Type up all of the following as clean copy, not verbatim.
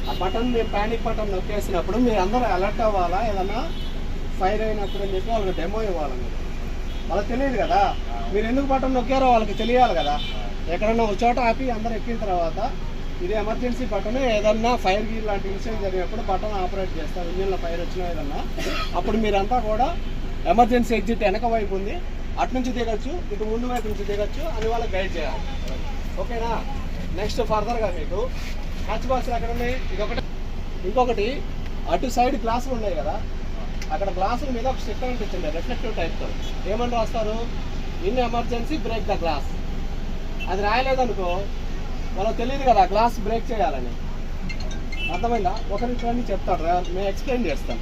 ఆ బటన్ మీరు panic button నొక్కేసినప్పుడు మీరు అందరూ అలర్ట్ అవ్వాలా, ఏదన్నా ఫైర్ అయినప్పుడు అని చెప్పి వాళ్ళకి డెమో ఇవ్వాలి. మీరు వాళ్ళకి తెలియదు కదా, మీరు ఎందుకు బటన్ నొక్కారో వాళ్ళకి తెలియాలి కదా. ఎక్కడన్నా ఒక చోట ఆపి అందరూ ఎక్కిన తర్వాత ఇది ఎమర్జెన్సీ బటన్, ఏదన్నా ఫైర్ గీర్ లాంటి ఇన్సిడెంట్ జరిగినప్పుడు బటన్ ఆపరేట్ చేస్తారు. ఇంజిన్లో ఫైర్ వచ్చినా ఏదన్నా, అప్పుడు మీరంతా కూడా ఎమర్జెన్సీ ఎగ్జిట్ వెనక వైపు ఉంది, అటు నుంచి దిగచ్చు, ఇటు ముందు వైపు నుంచి దిగచ్చు అని వాళ్ళకి గైడ్ చేయాలి. ఓకేనా? నెక్స్ట్ ఫర్దర్గా మీకు హ్యాచ్ బాక్స్ ఎక్కడ ఉన్నాయి, ఇదొకటి. ఇంకొకటి అటు సైడ్ గ్లాసులు ఉన్నాయి కదా, అక్కడ గ్లాసుల మీద ఒక స్టిక్కర్ అంటించండి రిఫ్లెక్టివ్ టైప్తో. ఏమని రాస్తారు? In emergency break the glass. అది రాయలేదనుకో వాళ్ళకి తెలియదు కదా గ్లాస్ బ్రేక్ చేయాలని. అర్థమైందా? ఒకరికి రండి చెప్తాడు, మేము ఎక్స్ప్లెయిన్ చేస్తాం.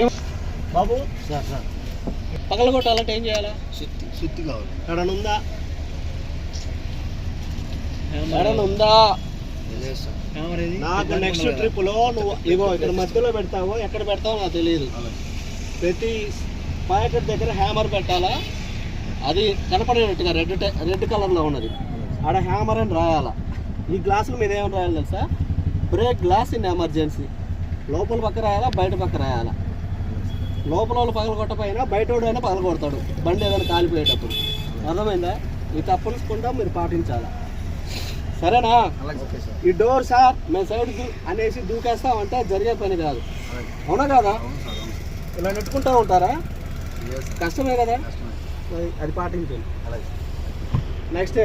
ఏం బాబు పగలగొట్టాలంటే ఏం చేయాలా? సుత్తి కావాలి. ఎడన ఉందా? ఎడన ఉందా? నాకు నెక్స్ట్ ట్రిప్లో నువ్వు ఇగో ఇక్కడ మధ్యలో పెడతావో ఎక్కడ పెడతావో నాకు తెలియదు. ప్రతి ప్యాకెట్ దగ్గర హ్యామర్ పెట్టాలా, అది కనపడేటట్టుగా రెడ్ కలర్లో ఉన్నది, ఆడ హ్యామర్ అని రాయాలా. ఈ గ్లాసుల మీద ఏమని రాయాలి తెలుసా? Break glass in emergency. లోపల పక్క రాయాలా, బయట పక్క రాయాలా. లోపల వాళ్ళు పగల కొట్టపోయినా బయట అయినా పగల కొడతాడు బండి ఏదైనా కాలిపోయేటప్పుడు. అర్థమైందా? ఈ తప్పనిసకుండా మీరు పాటించాలా. సరేనా? ఈ డోర్ సార్ మేము సైడ్ అనేసి దూకేస్తామంటే జరిగే పని కాదు. అవునా కదా? ఇలా నెట్టుకుంటూ ఉంటారా? కష్టమే కదా, అది పాటించండి. నెక్స్ట్